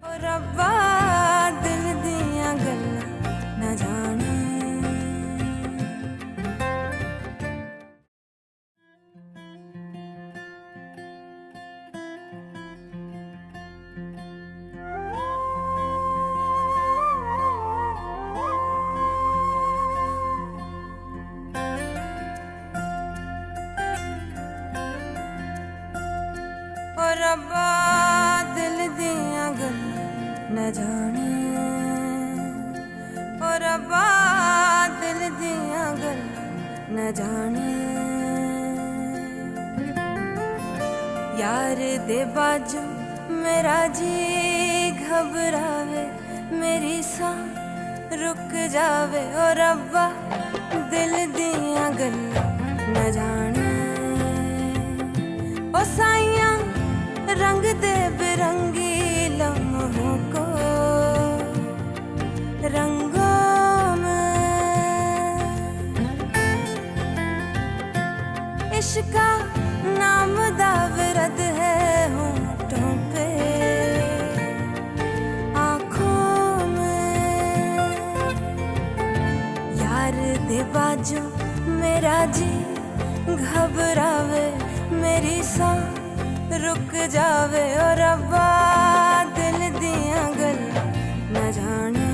ओ रब्बा दिल दियां गल्लां न जाने। ओ रब्बा दिल दियां गल्लां न जाने। ओ रब्बा दिल दियां गल्लां न जाने। यार दे बाजू मेरा जी घबरावे, मेरी सांस रुक जावे। ओ रब्बा दिल दियां गल्लां न जाने। ओ साइयां रंग दे बिरंगी लम्हों को रंगों में इश्का नाम दा विरद है होंठों पे आँखों में। यार दे बाजू मेरा जी घबरावे, मेरी सांस रुक जावे। ओ रब्बा दिल दियां गल्लां न जाने।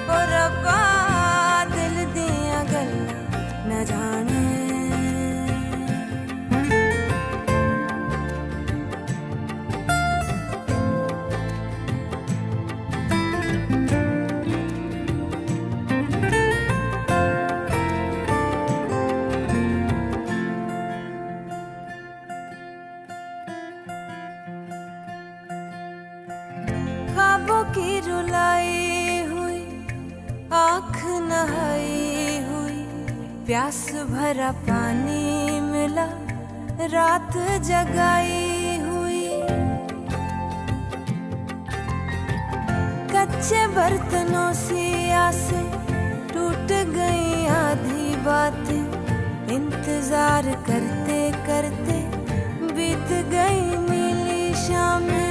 ओ रब्बा दिल दियां गल्लां न जाने। ख्वाबों की रुलाई हुई आँख नहाई हुई, प्यास भरा पानी मिला रात जगाई हुई। कच्चे बर्तनों सी आसे टूट गई आधी बातें, इंतजार करते करते बीत गई नीली शामें।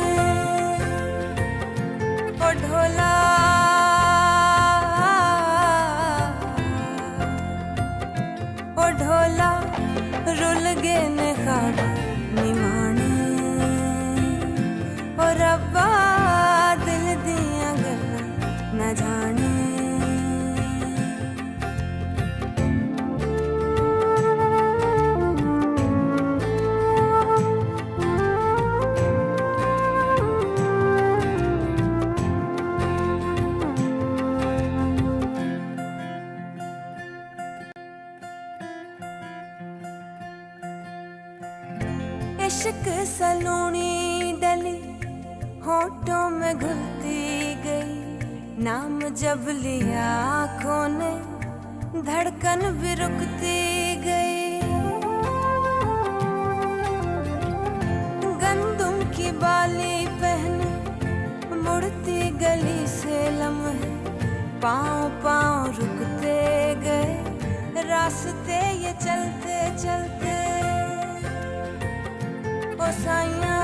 ओ ढोला ओ ढोला रुल गे ने ख्वाब निमाने। ओ रब्बा दिल दियां गल्लां न जाने। इश्क सलूनी डली होठों में घुलती गई, नाम जब लिया आँखों ने धड़कन भी रुकती गई। गंदुम की बाली पहने मुड़ती गली से लम्हे, पाँव पाँव रुकते गए रास्ते ये चलते चलते। ओ साइयां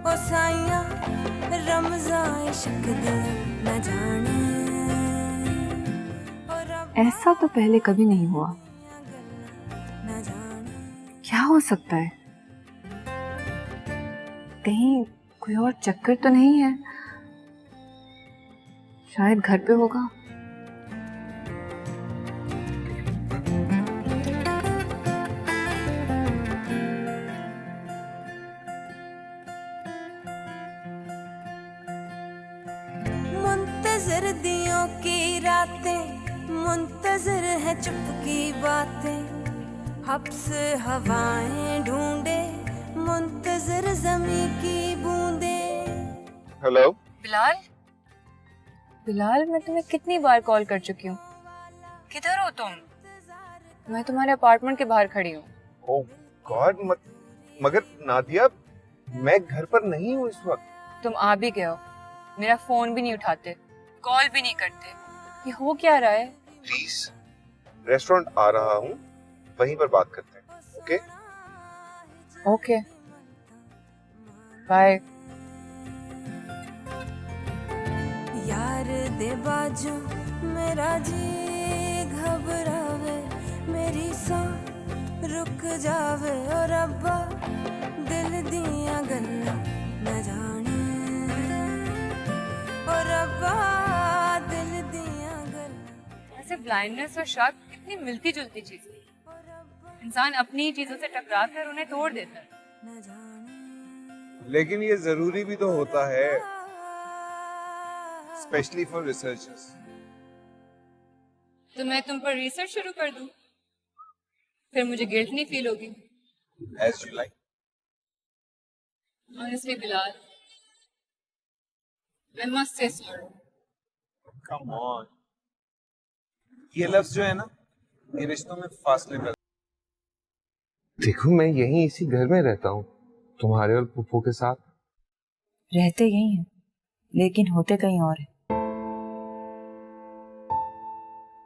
ओ साइयां रमज़ान इश्क दे न जाने। ऐसा तो पहले कभी नहीं हुआ। क्या हो सकता है? कहीं कोई और चक्कर तो नहीं है? शायद घर पे होगा। मुंतज़िर दियों की रातें, मुंतज़िर है चुप की बातें, हब्स हवाएं ढूंढे मुंतज़िर ज़मीं की बूंदें। हेलो बिलाल, बिलाल मैं तुम्हें कितनी बार कॉल कर चुकी हूँ। किधर हो तुम? मैं तुम्हारे अपार्टमेंट के बाहर खड़ी हूँ। ओह गॉड, मगर नादिया मैं घर पर नहीं हूँ इस वक्त। तुम आ भी गए हो, मेरा फोन भी नहीं उठाते, कॉल भी नहीं करते। ये हो क्या रहा है? प्लीज रेस्टोरेंट आ रहा हूँ, वहीं पर बात करते हैं, ओके? Okay bye. यार दे बाजू मेरा जी घबरावे, मेरी सा रुक जावे और अब्बा दिल दिया गल्ला न जाने, और अब्बा दिल दिया गल्ला। ऐसे ब्लाइंडनेस और शक कितनी मिलती जुलती चीजें, इंसान अपनी चीजों से टकरा कर उन्हें तोड़ देता है। लेकिन ये जरूरी भी तो होता है, स्पेशली फॉर रिसर्चर्स। तो मैं तुम पर रिसर्च शुरू कर दूं, फिर मुझे गिल्ट नहीं फील होगी। As you like. Honestly Bilal, I must say sorry. Come on, ये लफ्ज जो है ना, ये रिश्तों में फासले पैदा। देखो मैं यहीं इसी घर में रहता हूँ, तुम्हारे और पुप्पो के साथ। रहते यही हैं, लेकिन होते कहीं और हैं।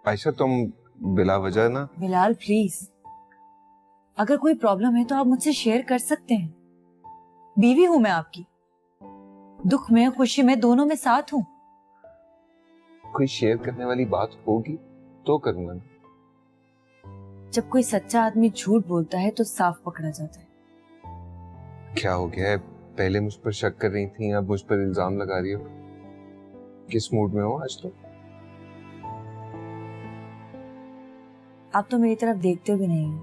आयशा तुम बिला वजह ना। बिलाल प्लीज, अगर कोई प्रॉब्लम है तो आप मुझसे शेयर कर सकते हैं। बीवी हूं मैं आपकी, दुख में खुशी में दोनों में साथ हूं। कोई शेयर करने वाली बात होगी तो करूंगा ना। जब कोई सच्चा आदमी झूठ बोलता है तो साफ पकड़ा जाता है। क्या हो गया है? पहले मुझ पर शक कर रही थी, अब मुझ पर इल्जाम लगा रही हो। किस मूड में हो आज तो? आप तो मेरी तरफ देखते भी नहीं हो,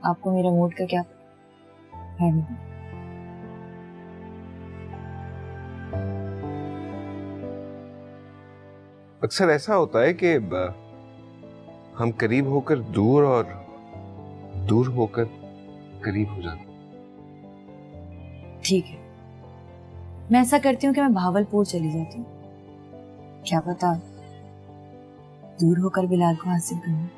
आपको मेरा मूड का क्या है? नहीं। अक्सर ऐसा होता है कि हम करीब होकर दूर और दूर होकर करीब हो जाते। ठीक है, मैं ऐसा करती हूँ कि मैं भावलपुर चली जाती हूँ, क्या पता दूर होकर बिलाल को हासिल करूँ।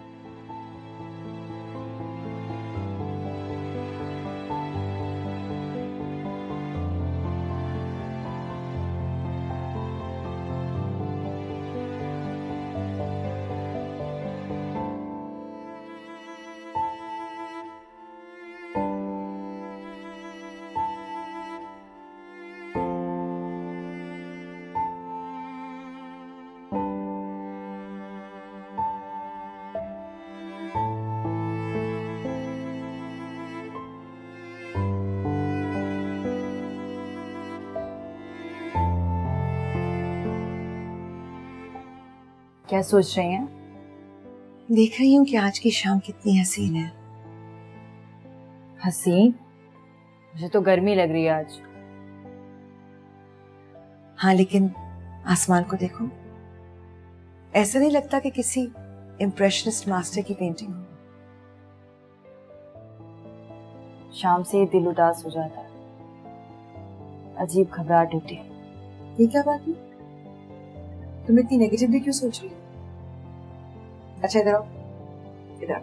क्या सोच रही हैं? देख रही हूँ कि आज की शाम कितनी हसीन है। हसीन? मुझे तो गर्मी लग रही है आज। हाँ लेकिन आसमान को देखो, ऐसा नहीं लगता कि किसी इम्प्रेशनिस्ट मास्टर की पेंटिंग हो। शाम से ही दिल उदास हो जाता है, अजीब घबराहट होती है। ये क्या बात है? तुम इतनी नेगेटिवली क्यों सोच रही हो? अच्छा इधर आओ, इधर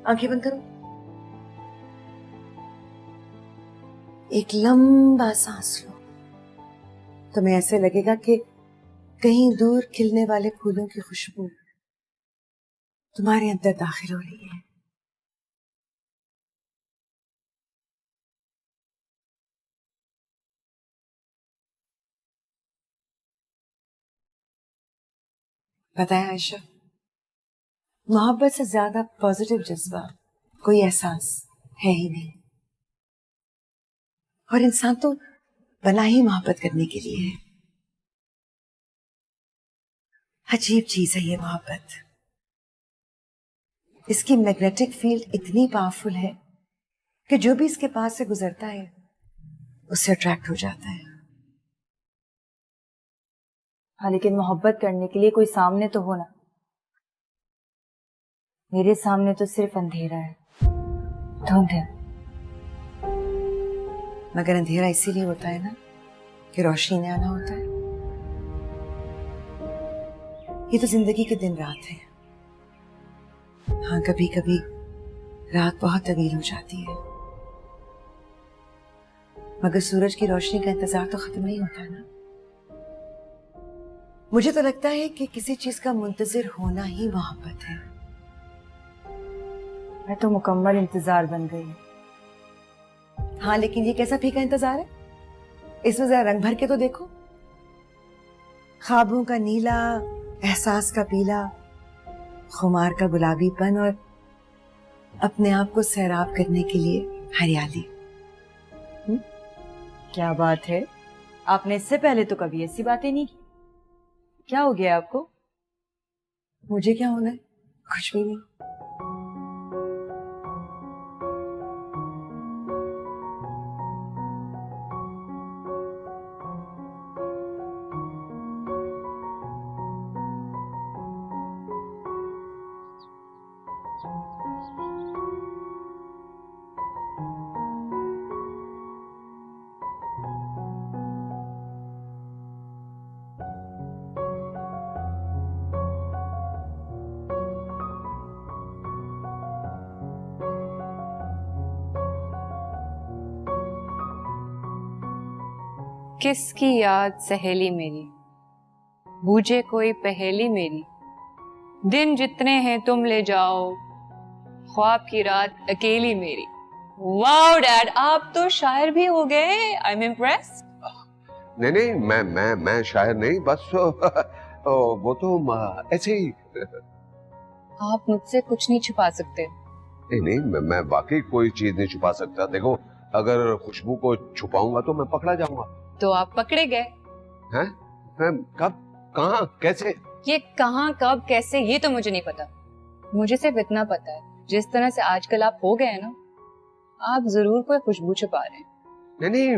आंखें बंद करो। एक लंबा सांस लो। तुम्हें ऐसे लगेगा कि कहीं दूर खिलने वाले फूलों की खुशबू तुम्हारे अंदर दाखिल हो रही है। पता है आयशा, मोहब्बत से ज्यादा पॉजिटिव जज्बा कोई एहसास है ही नहीं, और इंसान तो बना ही मोहब्बत करने के लिए है। अजीब चीज है ये मोहब्बत। इसकी मैग्नेटिक फील्ड इतनी पावरफुल है कि जो भी इसके पास से गुजरता है उससे अट्रैक्ट हो जाता है। हाँ लेकिन मोहब्बत करने के लिए कोई सामने तो हो ना। मेरे सामने तो सिर्फ अंधेरा है, धुंध है। मगर अंधेरा इसीलिए होता है ना कि रोशनी ने आना होता है। ये तो जिंदगी के दिन रात है। हाँ कभी कभी रात बहुत तवील हो जाती है, मगर सूरज की रोशनी का इंतजार तो खत्म नहीं होता ना। मुझे तो लगता है कि किसी चीज का मुंतजिर होना ही मोहब्बत है। मैं तो मुकम्मल इंतजार बन गई। हाँ, लेकिन ये कैसा फीका इंतजार है? इसमें जरा रंग भर के तो देखो। ख्वाबों का नीला, एहसास का पीला, खुमार का गुलाबीपन और अपने आप को सैराब करने के लिए हरियाली। क्या बात है, आपने इससे पहले तो कभी ऐसी बातें नहीं की। क्या हो गया आपको? मुझे क्या होना है? कुछ भी नहीं। किसकी याद सहेली मेरी, बूझे कोई पहेली मेरी, दिन जितने हैं तुम ले जाओ, ख्वाब की रात अकेली मेरी। वाओ डैड, आप तो शायर भी हो गए। I am impressed. नहीं नहीं, मैं शायर नहीं, बस वो तो ऐसे ही। आप मुझसे कुछ नहीं छुपा सकते। नहीं नहीं, मैं वाकई कोई चीज नहीं छुपा सकता। देखो, अगर खुशबू को छुपाऊंगा तो मैं पकड़ा जाऊंगा। तो आप पकड़े गए। हैं? कब, कहाँ, कैसे? ये कहाँ, कब, कैसे, ये तो मुझे नहीं पता। मुझे सिर्फ इतना पता है, जिस तरह से आजकल आप हो गए ना, आप जरूर कोई खुशबू छुपा रहे हैं। नहीं नहीं,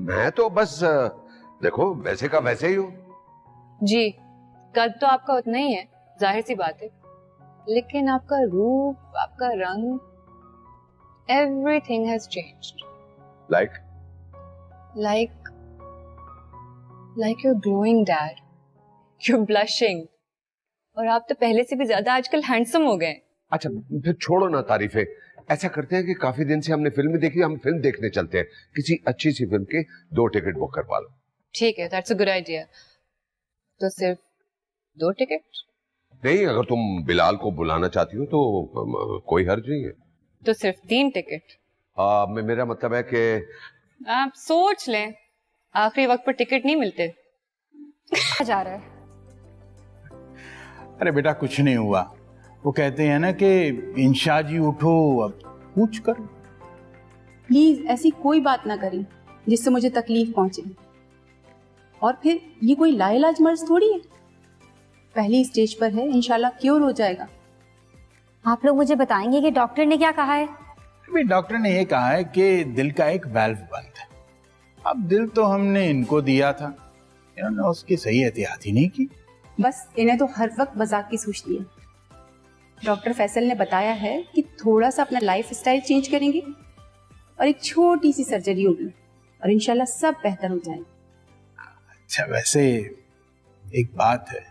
मैं तो बस देखो वैसे का वैसे ही हूँ। जी, कद तो आपका उतना ही है, जाहिर सी बात है, लेकिन आपका रूप, आपका रंग, everything has changed. Like you're glowing, Dad. You're blushing. और आप तो पहले से भी ज्यादा आजकल हैंडसम हो गए। अच्छा, फिर छोड़ो ना तारीफें। ऐसा करते हैं कि काफी दिन से हमने फिल्म देखी, हम फिल्म देखने चलते हैं। किसी अच्छी सी फिल्म के 2 टिकट बुक करवा लो। ठीक है, that's a good idea. तो सिर्फ 2 टिकट? नहीं, अगर तुम बिलाल को बुलाना चाहती हो तो कोई हर्ज नहीं है। तो सिर्फ 3 टिकट? मेरा मतलब है कि आप सोच लें, आखिरी वक्त पर टिकट नहीं मिलते। जा रहा है। अरे बेटा, कुछ नहीं हुआ। वो कहते हैं ना कि इंशा जी उठो, अब पूछ कर। प्लीज ऐसी कोई बात ना करें जिससे मुझे तकलीफ पहुंचे। और फिर ये कोई लाइलाज मर्ज थोड़ी है, पहली स्टेज पर है, इंशाल्लाह क्योर हो जाएगा। आप लोग मुझे बताएंगे कि डॉक्टर ने क्या कहा है? अभी डॉक्टर ने ये कहा है कि दिल का एक वाल्व बंद है। अब दिल तो हमने इनको दिया था, इन्होंने उसकी सही एहतियात ही नहीं की। बस इन्हें तो हर वक्त मजाक की सूझती है। डॉक्टर फैसल ने बताया है कि थोड़ा सा अपना लाइफ स्टाइल चेंज करेंगे और एक छोटी सी सर्जरी होगी और इंशाल्लाह सब बेहतर हो जाएगा। अच्छा, वैसे एक बात है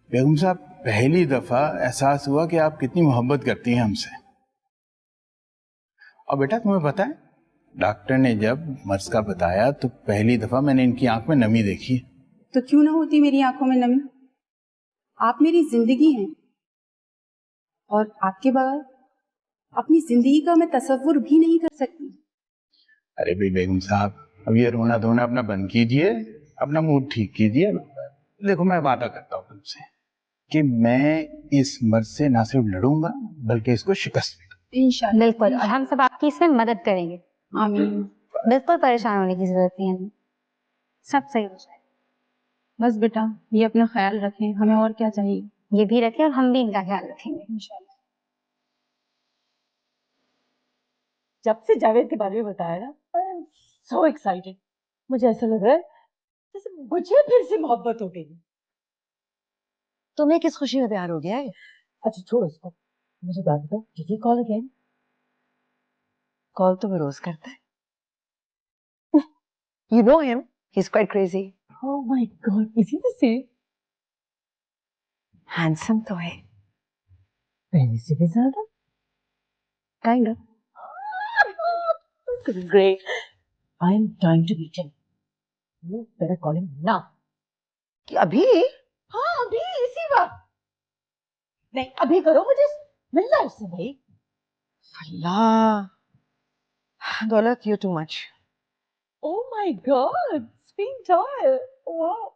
बेगम साहब, पहली दफा एहसास हुआ कि आप कितनी मोहब्बत करती हैं हमसे। और बेटा, तुम्हें पता है, डॉक्टर ने जब मर्ज का बताया तो पहली दफा मैंने इनकी आंख में नमी देखी। तो क्यों ना होती मेरी आंखों में नमी? आप मेरी जिंदगी हैं और आपके बगैर अपनी जिंदगी का मैं तसव्वुर भी नहीं कर सकती। अरे भाई बेगम साहब, अब ये रोना धोना अपना बंद कीजिए, अपना मूड ठीक कीजिए। देखो, मैं वादा करता हूँ तुमसे कि मैं इस मर्ज से ना सिर्फ लड़ूंगा बल्कि इसको शिकस्त भी। इंशाल्लाह। बिल्कुल, और हम सब आपकी इसमें मदद करेंगे। आमीन। बिल्कुल परेशान होने की जरूरत नहीं है, सब सही हो जाए। बस बेटा, ये अपना ख्याल रखें, हमें और क्या चाहिए। ये भी रखें और हम भी इनका ख्याल रखेंगे इंशाल्लाह। जब से जावेद के बारे में बताया ना, आई एम सो एक्साइटेड। मुझे ऐसा लग रहा है जैसे मुझे फिर से मोहब्बत हो गई। तुम्हें किस खुशी में प्यार हो गया है? अच्छा छोड़ो इसको, मुझे बात बताओ, did you call again? Call तो वो रोज करता है। You know him, he's quite crazy. Oh my God, is he the same? Handsome तो है। पहले से भी ज्यादा? Kind of. Great. I am trying to reach him. You better call him now. कि अभी? हाँ, अभी इसी वक्त। नहीं, अभी करो, मुझे मिलना है उससे भाई। Allah. Daulat, you're too much. Oh my God, spin towel. Wow.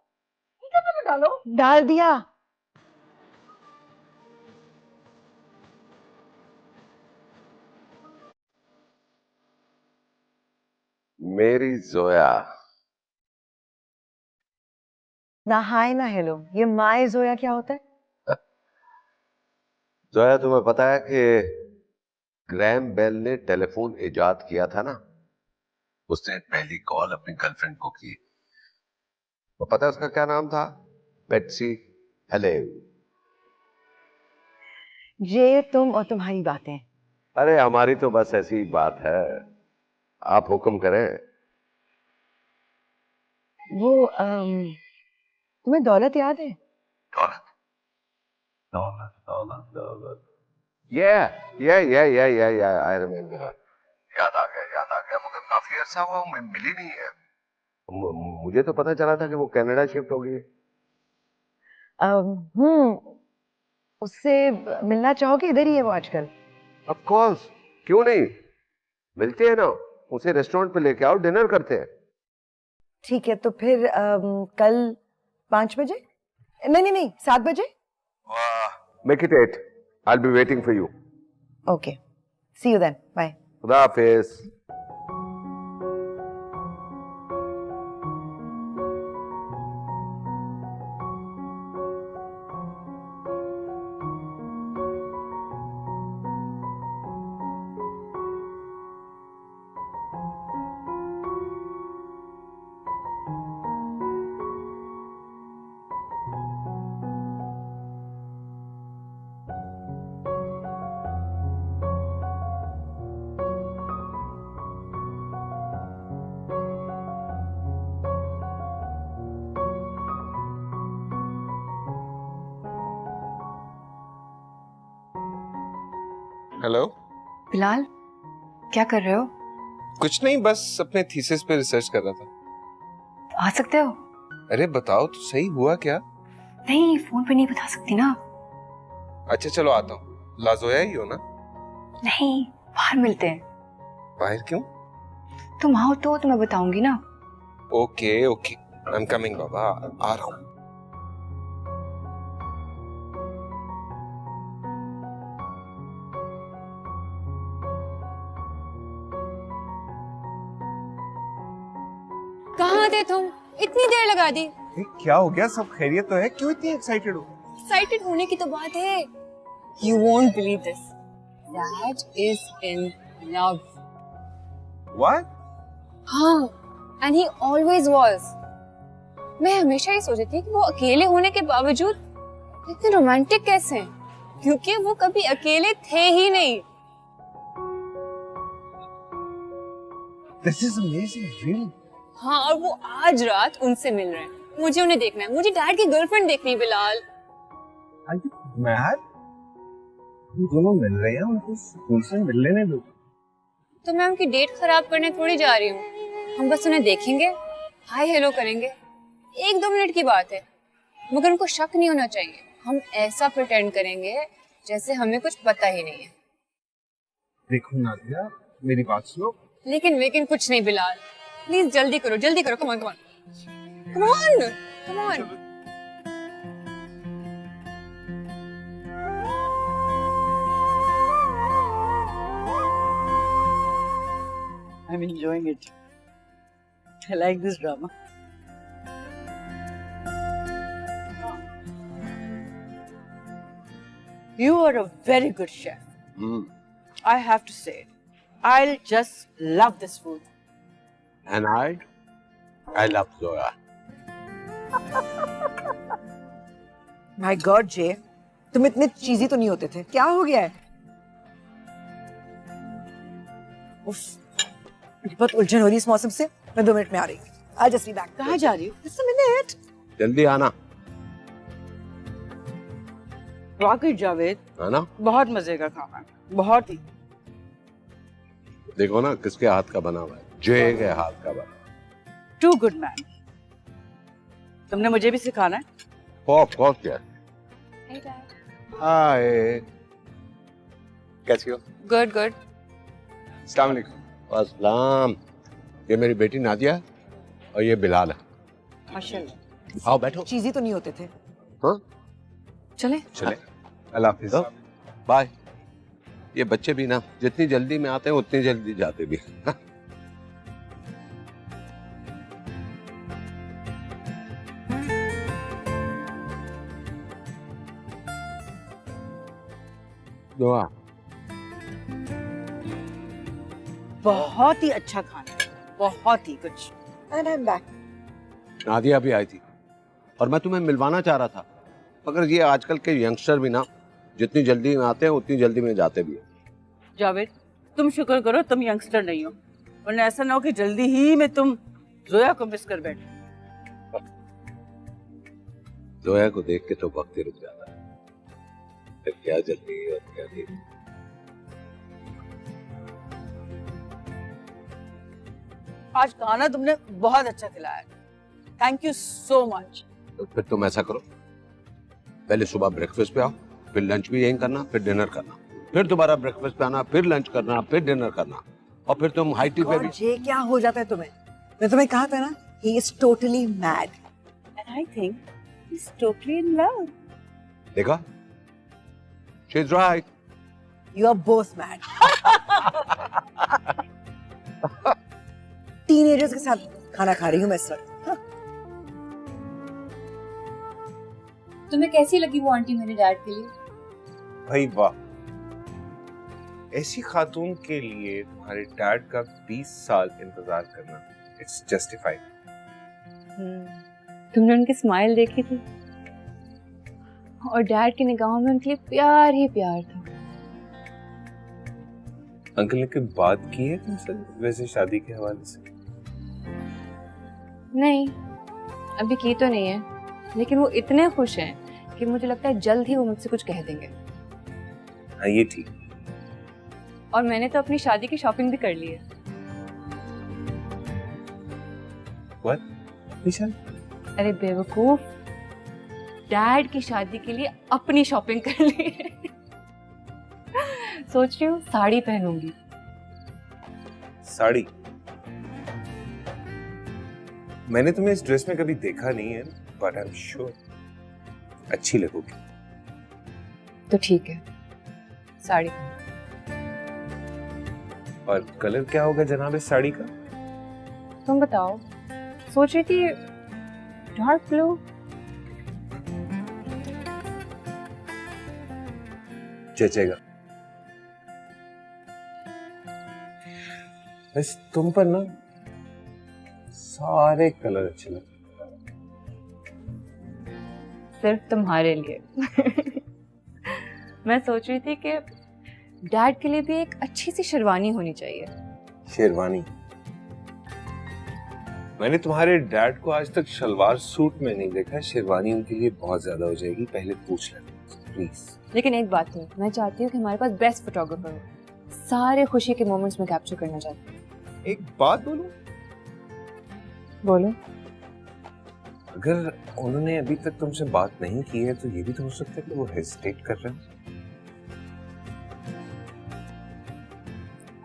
डालो। डाल दिया। मेरी जोया। ना हाय ना हेलो, ये माय जोया क्या होता है? जोया, तुम्हें पता है कि ग्रैम बेल ने टेलीफोन इजाद किया था ना? उसने पहली कॉल अपनी गर्लफ्रेंड को की। तो पता है उसका क्या नाम था? बेट्सी हेले। ये तुम और तुम्हारी बातें। अरे हमारी तो बस ऐसी ही बात है। आप हुक्म करें। वो तुम्हें दौलत याद है? दौलत दौलत दौलत दौलत। ये आई रिमेम्बर। याद आ गया मगर काफी अर्सा हुआ मैं मिली नहीं है। मुझे तो पता चला था कि वो कनाडा शिफ्ट हो गई। उससे मिलना चाहोगे? इधर ही है वो आजकल। ऑफ कोर्स, क्यों नहीं, मिलते हैं ना। उसे रेस्टोरेंट पे लेके आओ, डिनर करते हैं। ठीक है, तो फिर कल 5 बजे? नहीं 7 बजे। Make it 8। I will be waiting for you. Okay, see you then, bye. खुदा हाफिज। हेलो बिलाल, क्या कर रहे हो? कुछ नहीं, बस अपने थीसिस पे रिसर्च कर रहा था। आ सकते हो? अरे बताओ तो सही, हुआ क्या? नहीं, फोन पे नहीं बता सकती ना। अच्छा चलो आता हूँ। लाजोया ही हो ना? नहीं, बाहर मिलते हैं। बाहर क्यों? तुम आओ तो मैं बताऊंगी ना। Okay okay, I am coming बाबा, आ रहा हूँ। कहाँ थे तुम? इतनी देर लगा दी। क्या हो गया? सब खैरियत तो है? क्यों इतनी एक्साइटेड हो? एक्साइटेड होने की तो बात है। You won't believe this. Dad is in love. What? हाँ, and he always was. मैं हमेशा ये सोचती थी कि वो अकेले होने के बावजूद इतने रोमांटिक कैसे हैं? क्योंकि वो कभी अकेले थे ही नहीं। This is amazing, really. हाँ, और वो आज रात उनसे मिल रहे हैं। मुझे उन्हें देखना है। मुझे डैड की गर्लफ्रेंड देखनी है बिलाल। Are you mad? वो दोनों मिल रहे हैं, उनको स्कूल से मिल लेने दो। तो मैं उनकी डेट खराब करने थोड़ी जा रही हूँ। हम बस उन्हें देखेंगे, हाय हेलो करेंगे, 1-2 मिनट की बात है। मगर उनको शक नहीं होना चाहिए। हम ऐसा प्रिटेंड करेंगे जैसे हमें कुछ पता ही नहीं है। देखो नादिया, मेरी बात सुनो। लेकिन कुछ नहीं बिलाल, प्लीज जल्दी करो, come on come on. I'm enjoying it. I like this drama. You are a very good chef. I have to say, I'll just love this food. And I love Zoya. My God, Jay, तुम इतने चीजी तो नहीं होते थे। क्या हो गया है? उफ, बहुत उलझन हो रही है इस मौसम से। मैं 2 मिनट में आ रही हूँ। I'll just be back. कहाँ जा रही हो? Just a minute. जल्दी आना। वाकई जावेद, है ना? बहुत मजे का खाना है, बहुत ही। देखो ना किसके हाथ का बना हुआ है, जय के हाथ का बना। Too good man. तुमने मुझे भी सिखाना है? ऑफ कोर्स क्या? हाय, कैसी हो? Good good. अस्सलाम वालेकुम। अस्सलाम। ये मेरी बेटी नादिया है और ये बिलाल है। माशाल्लाह। आओ बैठो। चीजी तो नहीं होते थे। हाँ चले चले, अल्लाह हाफिज। बाय। ये बच्चे भी ना जितनी जल्दी में आते हैं उतनी जल्दी जाते भी। दुआ। बहुत ही अच्छा खाना, बहुत ही कुछ। And I'm back. नादिया भी आई थी और मैं तुम्हें मिलवाना चाह रहा था, मगर ये आजकल के यंगस्टर भी ना जितनी जल्दी में आते हैं उतनी जल्दी में जाते भी हैं। जावेद, तुम शुक्र करो तुम यंगस्टर नहीं हो, वरना ऐसा ना हो कि जल्दी ही में तुम जोया को मिस कर बैठे। जोया को देख के तो वक्त ही रुक जाता है, फिर क्या जल्दी और क्या देर। आज खाना तुमने बहुत अच्छा खिलाया, थैंक यू सो मच। तो फिर तुम ऐसा करो, पहले सुबह ब्रेकफास्ट पे आओ, फिर लंच भी यहीं करना, फिर डिनर करना, फिर दोबारा ब्रेकफास्ट पे आना, फिर लंच करना, फिर डिनर करना, और फिर तुम हाई टी पे भी। ये क्या हो जाता है तुम्हें? मैं तुम्हें कहा था ना, he is totally mad. And I think he's totally in love. देखा, she is right. You are both mad. Teenagers के साथ खाना खा रही हूँ मैं इस वक्त। तुम्हें कैसी लगी वो आंटी मेरे डैड के लिए? भाई वाह, ऐसी खातून के लिए तुम्हारे डैड का 20 साल इंतजार करना, इट्स जस्टिफाइड। तुमने उनकी स्माइल देखी थी और डैड की निगाहों में उनके लिए प्यार ही प्यार था। अंकल ने कोई बात की है तुमसे वैसे शादी के हवाले से? नहीं, अभी की तो नहीं है, लेकिन वो इतने खुश हैं कि मुझे लगता है जल्द ही वो मुझसे कुछ कह देंगे। हाँ ये ठीक। और मैंने तो अपनी शादी की शॉपिंग भी कर ली है। What? निशान? अरे बेवकूफ, डैड की शादी के लिए अपनी शॉपिंग कर ली है। सोच रही हूँ साड़ी पहनूंगी। साड़ी? मैंने तुम्हें इस ड्रेस में कभी देखा नहीं है, बट आई एम श्योर अच्छी लगोगी। तो ठीक है, साड़ी। और कलर क्या होगा जनाब इस साड़ी का? तुम बताओ। सोच रही थी डार्क ब्लू। जचेगा। बस तुम पर ना सारे कलर अच्छे लगते हैं। सिर्फ तुम्हारे लिए। मैं सोच रही थी कि डैड के लिए भी एक अच्छी सी शेरवानी होनी चाहिए। शेरवानी? मैंने तुम्हारे डैड को आज तक शलवार सूट में नहीं देखा, शेरवानी उनके लिए बहुत ज्यादा हो जाएगी, पहले पूछ लेना प्लीज। लेकिन एक बात है, मैं चाहती हूँ कि हमारे पास बेस्ट फोटोग्राफर हो, सारे खुशी के मोमेंट्स में कैप्चर करना चाहती हूँ। एक बात बोलूं? बोलो। अगर उन्होंने अभी तक तुमसे बात नहीं की है तो ये भी तो हो सकता है कि वो हेजिटेट कर रहे हैं।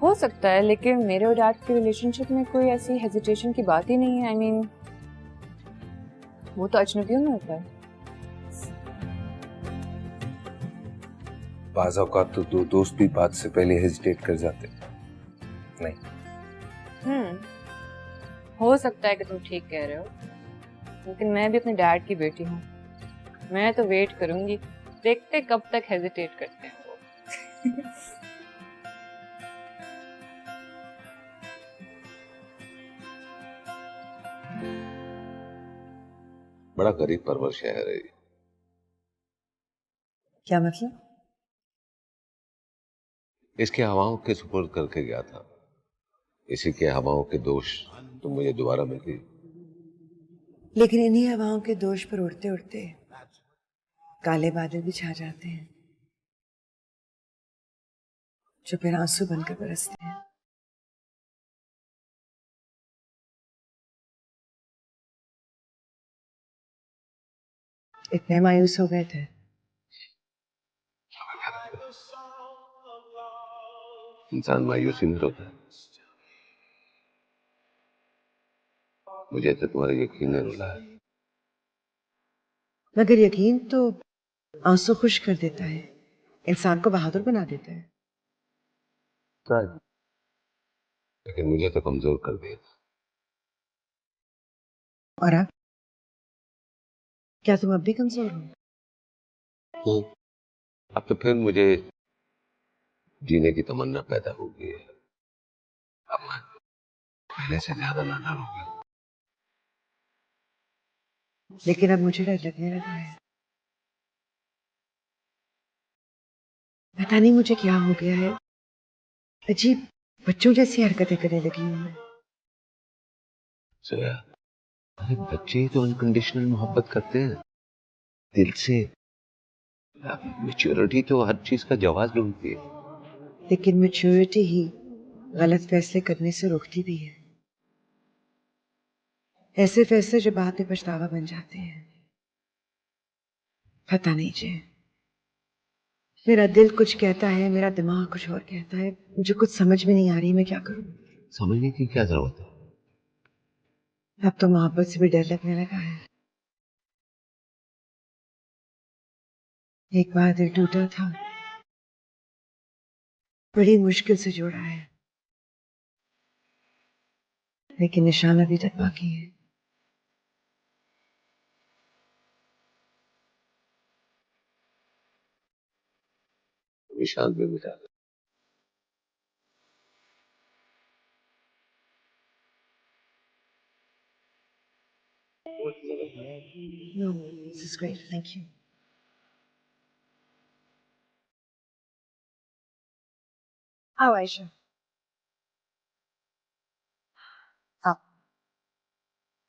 हो सकता है, लेकिन मेरे और डैड के रिलेशनशिप में कोई ऐसी हेजिटेशन की बात ही नहीं है। आई मीन, वो तो अजनबियों में होता है। बाज़ औक़ात तो दो दोस्त भी बात से पहले हेजिटेट कर जाते नहीं। हो सकता है कि तुम ठीक कह रहे हो, लेकिन मैं भी अपने डैड की बेटी हूँ। मैं तो वेट करूंगी, देखते कब तक हेजिटेट करते हैं वो। बड़ा गरीब परवर शहर है। क्या मतलब? इसके हवाओं के सुपुर्द करके गया था, इसी के हवाओं के दोष तुम मुझे दोबारा मिल गई। लेकिन इन्हीं हवाओं के दोष पर उड़ते उड़ते काले बादल भी छा जाते हैं, जो फिर आंसू बनकर बरसते हैं। इतने मायूस हो गए थे? इंसान मायूसी में रोता है। मुझे तो तुम्हारा यकीन नहीं रुला है। मगर यकीन तो आंसू खुश कर देता है, इंसान को बहादुर बना देता है। लेकिन मुझे तो कमजोर कर दिया। और अब क्या तुम अब भी कमजोर हो? अब तो फिर मुझे जीने की तमन्ना पैदा हो गई है। अब मैं पहले से ज्यादा नादान हो गया। लेकिन अब मुझे डर लगने लगा है। पता नहीं मुझे क्या हो गया है, अजीब बच्चों जैसी हरकतें करने लगी हूँ मैं। सोया, अरे बच्चे ही तो अनकंडीशनल मोहब्बत करते हैं दिल से। मैच्योरिटी तो हर चीज का जवाब ढूंढती है। लेकिन मैच्योरिटी ही गलत फैसले करने से रोकती भी है। ऐसे फैसले जो बाद में पछतावा बन जाते हैं। पता नहीं जी, मेरा दिल कुछ कहता है, मेरा दिमाग कुछ और कहता है। मुझे कुछ समझ में नहीं आ रही मैं क्या करूं। समझने की क्या जरूरत है? अब तो मोहब्बत से भी डर लगने लगा है। एक बार दिल टूटा था, बड़ी मुश्किल से जोड़ा है, लेकिन निशान अभी तक बाकी है। निशान भी मिटा दे। No, this is great. Thank you. आओ आयशा, आओ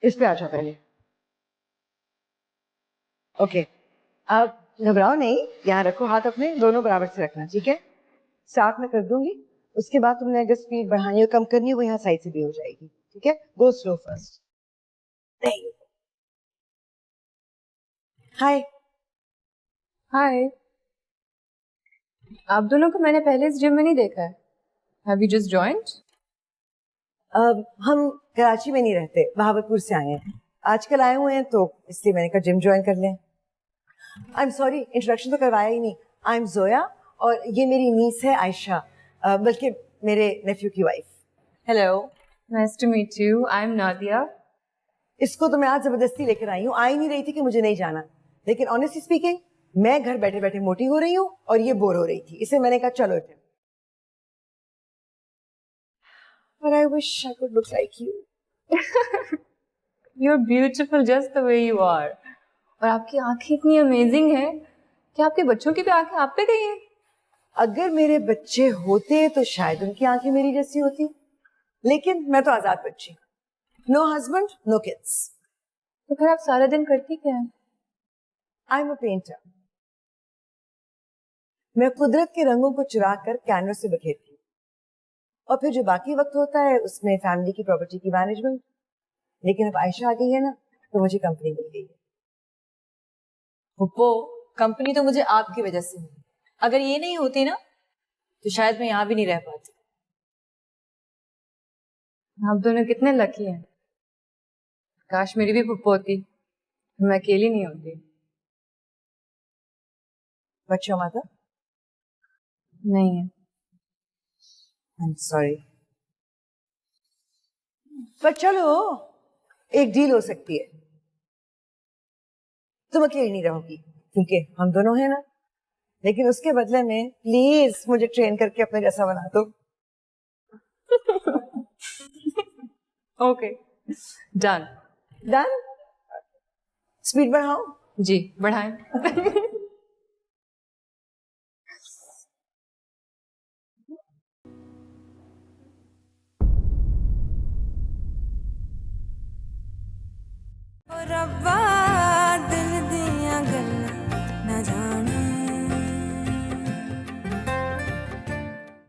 इस पे आ जाओ पहले। ओके, अब घबराओ नहीं, यहाँ रखो हाथ अपने, दोनों बराबर से रखना, ठीक है? स्टार्ट में कर दूंगी, उसके बाद तुमने अगर स्पीड बढ़ानी हो कम करनी हो वो यहाँ साइड से भी हो जाएगी, ठीक है? Go slow first. Hi. Hi. आप दोनों को मैंने पहले इस जिम में नहीं देखा है। Have you just joined? हम कराची में नहीं रहते, बहावलपुर से आए हैं। आजकल आए हुए हैं तो इसलिए मैंने कहा जिम ज्वाइन कर लें। आई एम सॉरी, इंट्रोडक्शन तो करवाया ही नहीं। आई एम जोया और ये मेरी नीस है आयशा, बल्कि मेरे नेफ्यू की wife. Hello, nice to meet you. I am Nadia. इसको तो मैं आज जबरदस्ती लेकर आई हूँ। आ ही नहीं रही थी कि मुझे नहीं जाना, लेकिन ऑनेस्टली स्पीकिंग मैं घर बैठे बैठे मोटी हो रही हूँ और ये बोर हो रही थी, इसलिए मैंने कहा चलो gym. But I wish I could look like you. You're beautiful just the way you are. और आपकी आंखें इतनी अमेजिंग हैं कि आपके बच्चों की भी आंखें आप पे गई हैं। अगर मेरे बच्चे होते तो शायद उनकी आंखें मेरी जैसी होती, लेकिन मैं तो आजाद बच्ची। No husband, no kids. तो फिर आप सारा दिन करती क्या है? I am a painter. मैं कुदरत के रंगों को चुरा कर कैनवस से बिखेरती हूँ और फिर जो बाकी वक्त होता है उसमें फैमिली की प्रॉपर्टी की मैनेजमेंट। लेकिन अब आयशा आ गई है ना, तो मुझे कंपनी मिल गई है। पुप्पो, कंपनी तो मुझे आपकी वजह से मिली। अगर ये नहीं होती ना तो शायद मैं यहाँ भी नहीं रह पाती। आप दोनों कितने लकी हैं। काश मेरी भी पुप्पो होती, मैं अकेली नहीं होती। बच्चों माता नहीं है। आई एम सॉरी, पर चलो एक डील हो सकती है। तुम अकेली नहीं रहोगी क्योंकि हम दोनों हैं ना, लेकिन उसके बदले में प्लीज मुझे ट्रेन करके अपने जैसा बना दो। Okay, done. डन। स्पीड बढ़ाओ। जी बढ़ाएं। रब्बा